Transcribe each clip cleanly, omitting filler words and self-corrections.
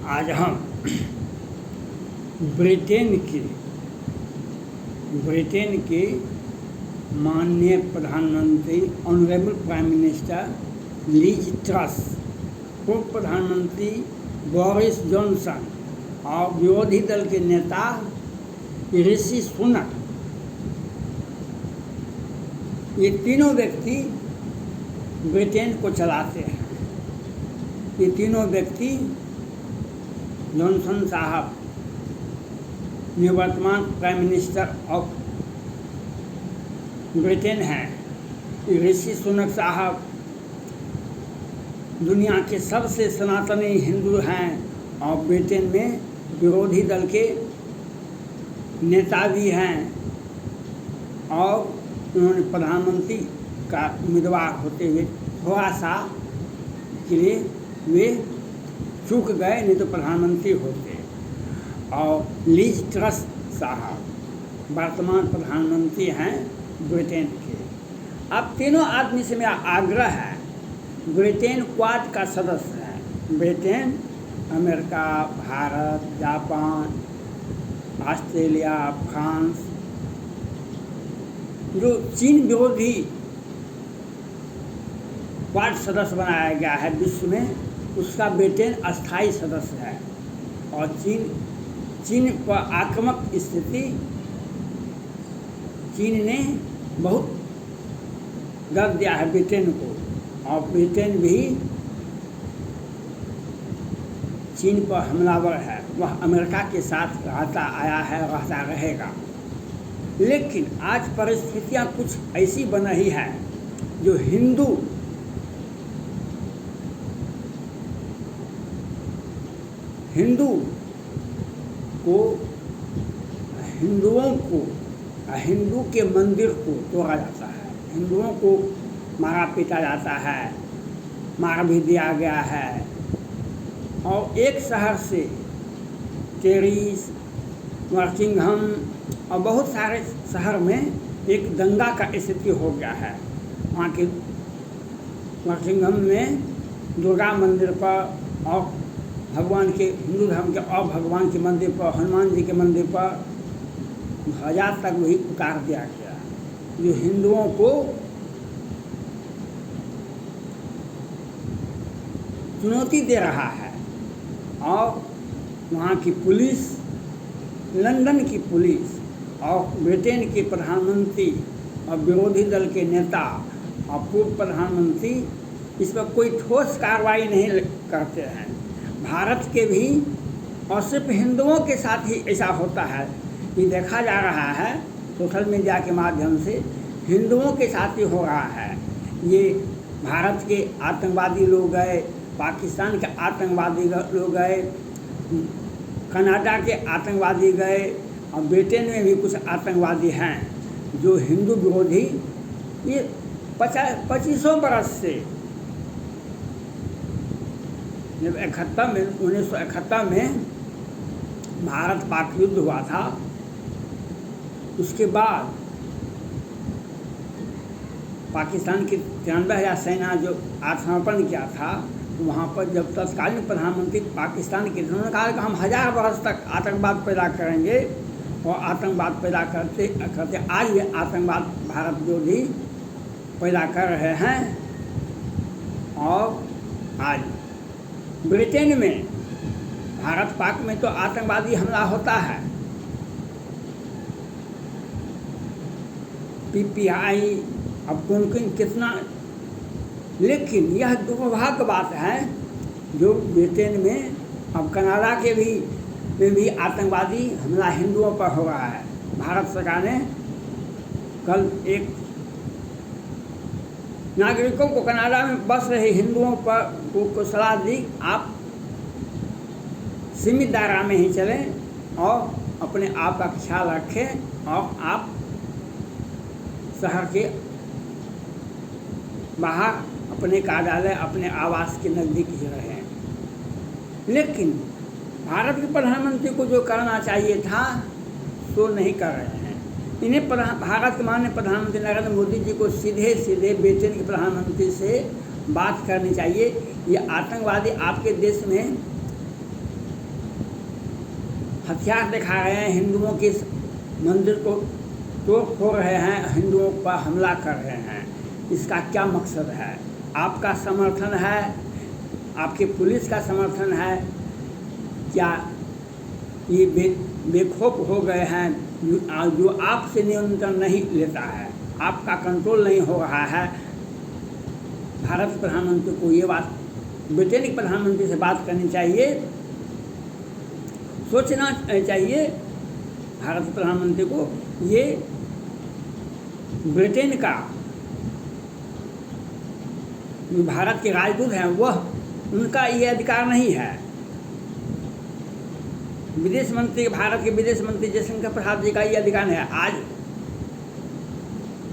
आज हम ब्रिटेन के माननीय प्रधानमंत्री honourable prime minister lease truss, पूर्व प्रधानमंत्री बोरिस जॉनसन और विरोधी दल के नेता ऋषि सुनक, ये तीनों व्यक्ति ब्रिटेन को चलाते हैं। ये तीनों व्यक्ति जॉनसन साहब निवर्तमान प्राइम मिनिस्टर ऑफ ब्रिटेन हैं। ऋषि सुनक साहब दुनिया के सबसे सनातनी हिंदू हैं और ब्रिटेन में विरोधी दल के नेता भी हैं और उन्होंने प्रधानमंत्री का उम्मीदवार होते हुए थोड़ा सा के लिए वे चूक गए, नहीं तो प्रधानमंत्री होते। और लीज ट्रस साहब वर्तमान प्रधानमंत्री हैं ब्रिटेन के। अब तीनों आदमी से मेरा आग्रह है, ब्रिटेन क्वाड का सदस्य है। Britain, America, Bharat, Japan, Australia, France, जो चीन विरोधी क्वाड सदस्य बनाया गया है विश्व में, उसका ब्रिटेन अस्थायी सदस्य है। और चीन पर आक्रामक स्थिति, चीन ने बहुत दर्द दिया है ब्रिटेन को, और ब्रिटेन भी चीन पर हमलावर है। वह अमेरिका के साथ रहता आया है, रहता रहेगा। लेकिन आज परिस्थितियां कुछ ऐसी बन रही है जो हिंदुओं को हिंदू के मंदिर को तोड़ा जाता है, हिंदुओं को मारा पीटा जाता है, मार भी दिया गया है। और एक शहर से टेरिस, वर्किंघम और बहुत सारे शहर में एक दंगा का स्थिति हो गया है। वहाँ के वर्किंघम में दुर्गा मंदिर पर और भगवान के, हिंदू धर्म के और भगवान के मंदिर पर, हनुमान जी के मंदिर पर ध्वजा तक वही उतार दिया गया, जो हिंदुओं को चुनौती दे रहा है। और वहाँ की पुलिस, लंदन की पुलिस और ब्रिटेन के प्रधानमंत्री और विरोधी दल के नेता और पूर्व प्रधानमंत्री इस पर कोई ठोस कार्रवाई नहीं करते हैं। भारत के भी, और सिर्फ हिंदुओं के साथ ही ऐसा होता है, ये देखा जा रहा है सोशल मीडिया के माध्यम से, हिंदुओं के साथ ही हो रहा है। ये भारत के आतंकवादी लोग गए, पाकिस्तान के आतंकवादी लोग गए, कनाडा के आतंकवादी गए, और ब्रिटेन में भी कुछ आतंकवादी हैं जो हिंदू विरोधी, ये 2500 बरस से, जब 1971 में भारत पाक युद्ध हुआ था, उसके बाद पाकिस्तान की 93,000 सेना जो आत्मसमर्पण किया था, तो वहाँ पर जब तत्कालीन प्रधानमंत्री पाकिस्तान के, उन्होंने कहा कि हम 1000 बरस तक आतंकवाद पैदा करेंगे, और आतंकवाद पैदा करते आज ये आतंकवाद भारत विरोधी पैदा कर रहे हैं। और आज ब्रिटेन में, भारत पाक में तो आतंकवादी हमला होता है, PPI, अब कौन कितना, लेकिन यह दुर्भाग्य बात है जो ब्रिटेन में, अब कनाडा के में भी आतंकवादी हमला हिंदुओं पर हो रहा है। भारत सरकार ने कल एक नागरिकों को, कनाडा में बस रहे हिंदुओं पर को सलाह दी, आप सीमित दायरा में ही चलें और अपने आप का ख्याल रखें, और आप शहर के बाहर अपने कार्यालय, अपने आवास के नज़दीक ही रहें। लेकिन भारत के प्रधानमंत्री को जो करना चाहिए था सो नहीं कर रहे हैं। इन्हें भारत के माननीय प्रधानमंत्री नरेंद्र मोदी जी को सीधे ब्रिटेन के प्रधानमंत्री से बात करनी चाहिए। ये आतंकवादी आपके देश में हथियार दिखा रहे हैं, हिंदुओं के मंदिर को तोड़ फोड़ रहे हैं, हिंदुओं पर हमला कर रहे हैं। इसका क्या मकसद है? आपका समर्थन है, आपके पुलिस का समर्थन है, क्या ये बेखौफ हो गए हैं जो आपसे नियंत्रण नहीं लेता है, आपका कंट्रोल नहीं हो रहा है? भारत प्रधानमंत्री को ये बात ब्रिटेन प्रधानमंत्री से बात करनी चाहिए, सोचना चाहिए भारत प्रधानमंत्री को। ये ब्रिटेन का भारत के राजदूत हैं, वह उनका ये अधिकार नहीं है। विदेश मंत्री, भारत के विदेश मंत्री जयशंकर प्रसाद जी का ये अधिकार है। आज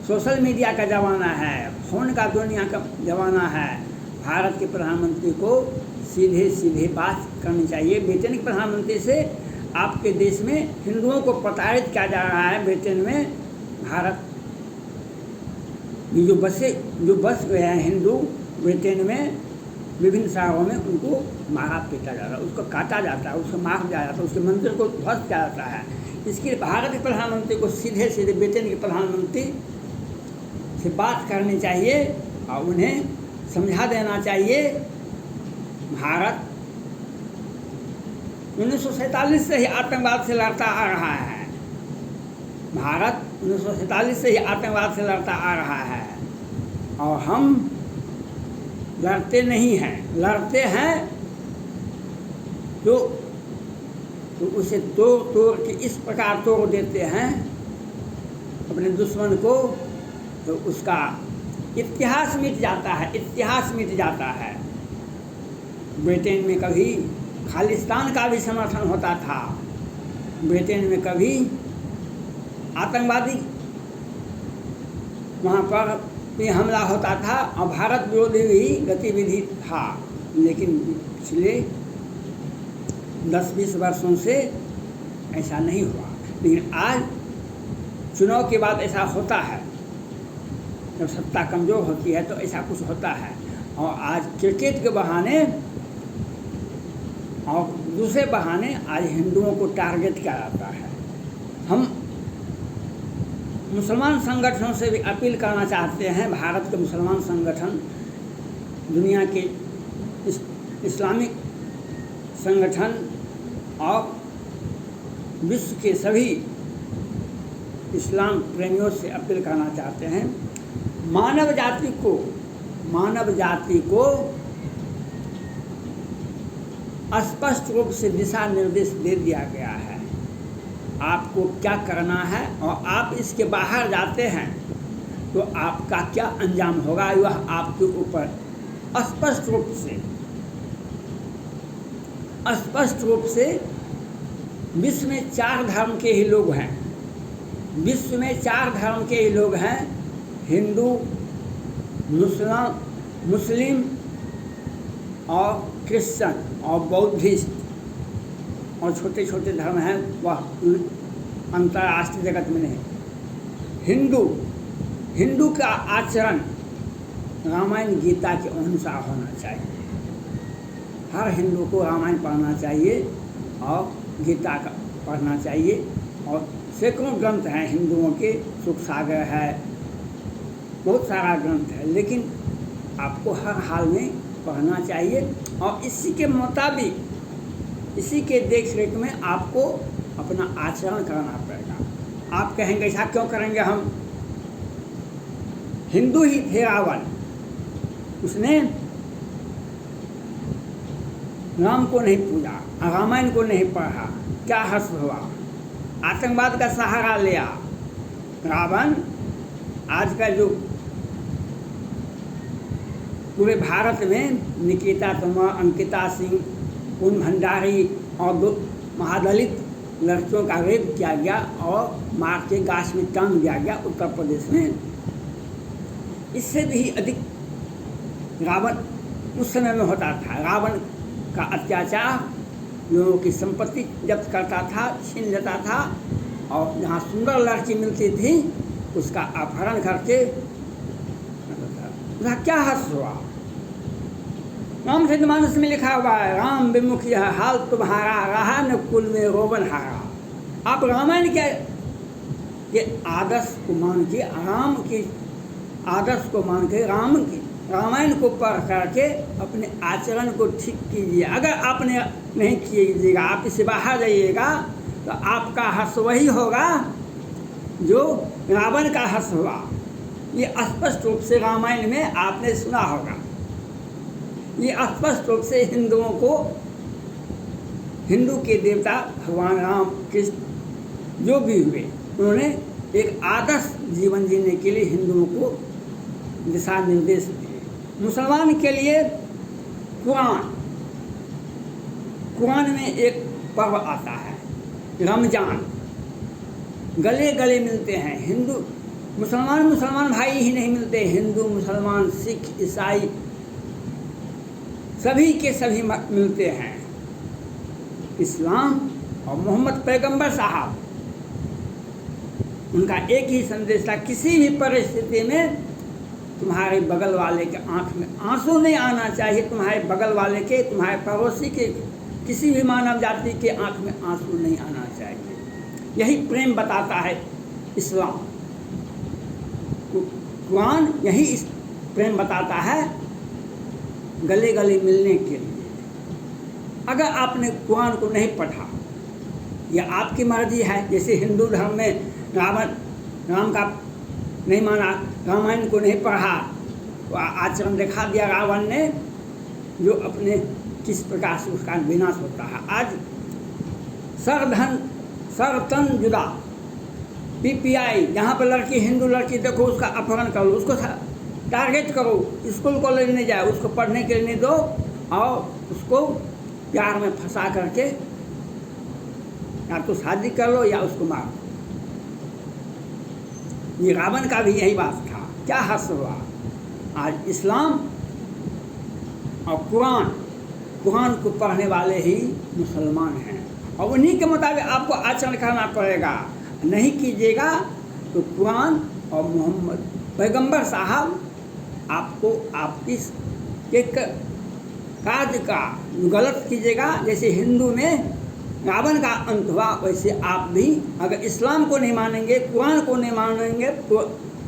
सोशल मीडिया का ज़माना है, फ़ोन का दुनिया का ज़माना है। भारत के प्रधानमंत्री को सीधे सीधे बात करनी चाहिए ब्रिटेन के प्रधानमंत्री से। आपके देश में हिंदुओं को प्रताड़ित किया जा रहा है। ब्रिटेन में भारत जो बस गए हैं हिंदू, ब्रिटेन में विभिन्न शहरों में उनको मारा पीटा जाता है, उसको काटा जाता है, उसको मार दिया जाता है, उसके मंदिर को ध्वस्त किया जाता है। इसके लिए भारत के प्रधानमंत्री को सीधे सीधे ब्रिटेन के प्रधानमंत्री से बात करनी चाहिए और उन्हें समझा देना चाहिए भारत 1947 से ही आतंकवाद से लड़ता आ रहा है। भारत 1947 से ही आतंकवाद से लड़ता आ रहा है और हम लड़ते नहीं हैं, लड़ते हैं तो उसे तोड़ के इस प्रकार तोड़ देते हैं अपने दुश्मन को, तो उसका इतिहास मिट जाता है, इतिहास मिट जाता है। ब्रिटेन में कभी खालिस्तान का भी समर्थन होता था, ब्रिटेन में कभी आतंकवादी वहाँ पर भी हमला होता था और भारत विरोधी भी गतिविधि था, लेकिन पिछले 10-20 वर्षों से ऐसा नहीं हुआ। लेकिन आज चुनाव के बाद ऐसा होता है, जब सत्ता कमज़ोर होती है तो ऐसा कुछ होता है। और आज क्रिकेट के बहाने और दूसरे बहाने आज हिंदुओं को टारगेट किया जाता है। हम मुसलमान संगठनों से भी अपील करना चाहते हैं, भारत के मुसलमान संगठन, दुनिया के इस्लामिक संगठन और विश्व के सभी इस्लाम प्रेमियों से अपील करना चाहते हैं, मानव जाति को स्पष्ट रूप से दिशा निर्देश दे दिया गया है, आपको क्या करना है। और आप इसके बाहर जाते हैं तो आपका क्या अंजाम होगा, यह आपके ऊपर स्पष्ट रूप से विश्व में 4 धर्म के ही लोग हैं, विश्व में 4 धर्म के ही लोग हैं, हिंदू, मुस्लिम और क्रिश्चियन और बौद्धिस्ट और छोटे छोटे धर्म हैं, वह अंतर्राष्ट्रीय जगत में नहीं। हिंदू का आचरण रामायण गीता के अनुसार होना चाहिए। हर हिंदू को रामायण पढ़ना चाहिए और गीता का पढ़ना चाहिए। और सैकड़ों ग्रंथ हैं हिंदुओं के, सुख सागर है, बहुत सारा ग्रंथ है, लेकिन आपको हर हाल में पढ़ना चाहिए और इसी के मुताबिक, इसी के देख रेख में आपको अपना आचरण करना पड़ेगा। आप कहेंगे ऐसा क्यों करेंगे, हम हिंदू ही थे रावण, उसने राम को नहीं पूजा, रामायण को नहीं पढ़ा, क्या हर्ष हुआ, आतंकवाद का सहारा लिया। रावण आजकल जो पूरे भारत में निकिता तोमर, अंकिता सिंह, पून भंडारी और 2 महादलित लड़कियों का रेप किया गया और मार के गाछ में टांग दिया गया उत्तर प्रदेश में। इससे भी अधिक रावण उस समय में होता था। रावण का अत्याचार, लोगों की संपत्ति जब्त करता था, छीन लेता था और जहाँ सुंदर लड़की मिलती थी उसका अपहरण करके उसका क्या हर्ष हुआ। रामचरितमानस में लिखा हुआ है, राम विमुख यह हाल तुम्हारा, रहा न कुल में रोबन हारा। आप रामायण के आदर्श को मान के, राम के आदर्श को मान के, रामायण को पढ़ करके अपने आचरण को ठीक कीजिए। अगर आपने नहीं कीजिएगा, आप इससे बाहर जाइएगा, तो आपका हर्ष वही होगा जो रावण का हर्ष हुआ। ये स्पष्ट रूप से रामायण में आपने सुना होगा। ये स्पष्ट रूप से हिंदुओं को, हिंदू के देवता भगवान राम कृष्ण जो भी हुए, उन्होंने एक आदर्श जीवन जीने के लिए हिंदुओं को दिशा निर्देश दिए। मुसलमान के लिए कुरान में एक पर्व आता है रमजान, गले गले मिलते हैं। हिंदू मुसलमान भाई ही नहीं मिलते, हिंदू मुसलमान सिख ईसाई सभी के सभी मिलते हैं। इस्लाम और मोहम्मद पैगंबर साहब, उनका एक ही संदेश था, किसी भी परिस्थिति में तुम्हारे बगल वाले के आंख में आंसू नहीं आना चाहिए, तुम्हारे बगल वाले के, तुम्हारे पड़ोसी के, किसी भी मानव जाति के आंख में आंसू नहीं आना चाहिए। यही प्रेम बताता है इस्लाम। कुरान यही प्रेम बताता है, गले गले मिलने के लिए। अगर आपने कुरान को नहीं पढ़ा, यह आपकी मर्जी है। जैसे हिंदू धर्म में राम का नहीं माना, रामायण को नहीं पढ़ा, तो आचरण दिखा दिया रावण ने, जो अपने किस प्रकार से उसका विनाश होता है। आज सरतन जुदा PPI, जहाँ पर लड़की, हिंदू लड़की देखो, उसका अपहरण कर लो, उसको टारगेट करो, स्कूल कॉलेज नहीं जाए, उसको पढ़ने के लिए नहीं दो, और उसको प्यार में फंसा करके या तो शादी कर लो या उसको मार दो। ये रावण का भी यही बात था। क्या हर्ष हुआ? आज इस्लाम और कुरान को पढ़ने वाले ही मुसलमान हैं, और उन्हीं के मुताबिक आपको आचरण करना पड़ेगा। नहीं कीजिएगा तो कुरान और मोहम्मद पैगंबर साहब आपको आपकी कार्य का गलत कीजिएगा। जैसे हिंदू में रावण का अंत हुआ, वैसे आप भी अगर इस्लाम को नहीं मानेंगे, कुरान को नहीं मानेंगे, तो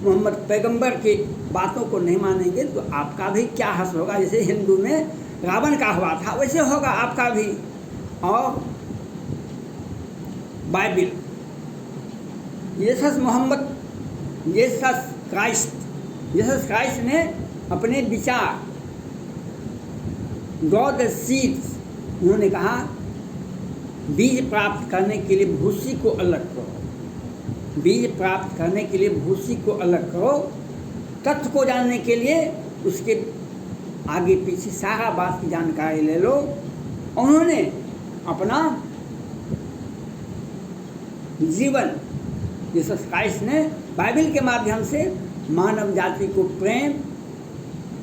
मोहम्मद पैगंबर की बातों को नहीं मानेंगे, तो आपका भी क्या हर्ष होगा। जैसे हिंदू में रावण का हुआ था, वैसे होगा आपका भी। और बाइबिल, जीसस क्राइस्ट ने अपने विचार गॉड द सीड्स, उन्होंने कहा बीज प्राप्त करने के लिए भूसी को अलग करो, बीज प्राप्त करने के लिए भूसी को अलग करो, तथ्य को जानने के लिए उसके आगे पीछे सारा बात की जानकारी ले लो। उन्होंने अपना जीवन, जीसस क्राइस्ट ने बाइबिल के माध्यम से मानव जाति को प्रेम,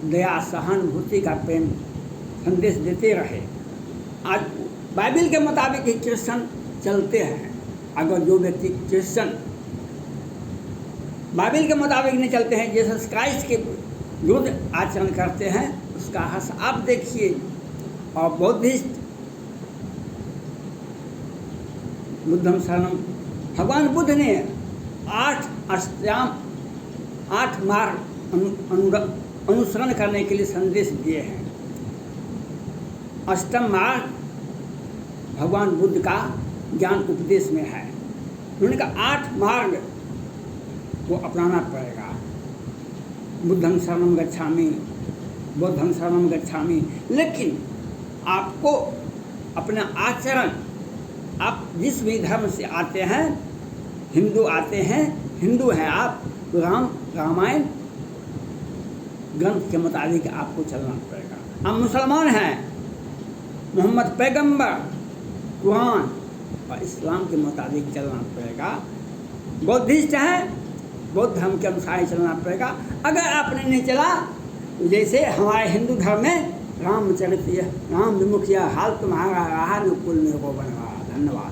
दया, सहानुभूति का प्रेम संदेश देते रहे। आज बाइबिल के मुताबिक ही क्रिश्चियन चलते हैं। अगर जो व्यक्ति क्रिश्चियन बाइबिल के मुताबिक नहीं चलते हैं, जीसस क्राइस्ट के विरुद्ध आचरण करते हैं, उसका हर्ष आप देखिए। और बौद्धिस्ट, बुद्धम शरणम, भगवान बुद्ध ने 8 मार्ग अनुसरण करने के लिए संदेश दिए हैं। अष्टम मार्ग भगवान बुद्ध का ज्ञान उपदेश में है। उन्होंने कहा 8 मार्ग को अपनाना पड़ेगा। बुद्धं शरणं गच्छामि, बुद्धं शरणं गच्छामि। लेकिन आपको अपना आचरण, आप जिस भी धर्म से आते हैं, हिंदू आते हैं, हिंदू हैं आप, तो रामायण ग्रंथ के मुताबिक आपको चलना पड़ेगा। आप मुसलमान हैं, मोहम्मद पैगंबर, कुरान और इस्लाम के मुताबिक चलना पड़ेगा। बौद्धिस्ट हैं, बौद्ध धर्म के अनुसार ही चलना पड़ेगा। अगर आपने नहीं चला, तो जैसे हमारे हिंदू धर्म में राम विमुख यह हाल तुम्हारा रहा न कुल में वो बन रहा। धन्यवाद।